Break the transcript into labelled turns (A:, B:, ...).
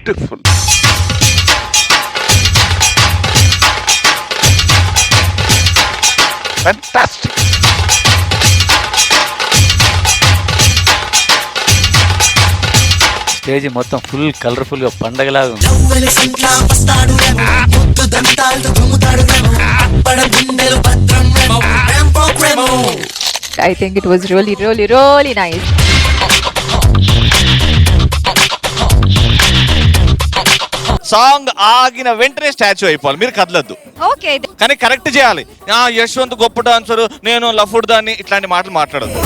A: Beautiful. Fantastic.
B: Stage మొత్తం full colourful గా పండగలాగా ఉంది.
C: I think it was really nice.
D: Song ఆగిన వెంటనే స్టాచ్యూ అయిపోవాలి, మీరు కదలద్దు.
C: Okay.
D: కానీ కరెక్ట్ చేయాలి. యశ్వంత్ గొప్ప డాన్సర్, నేను లఫుడ్ దాన్ని, ఇట్లాంటి మాటలు మాట్లాడద్దు.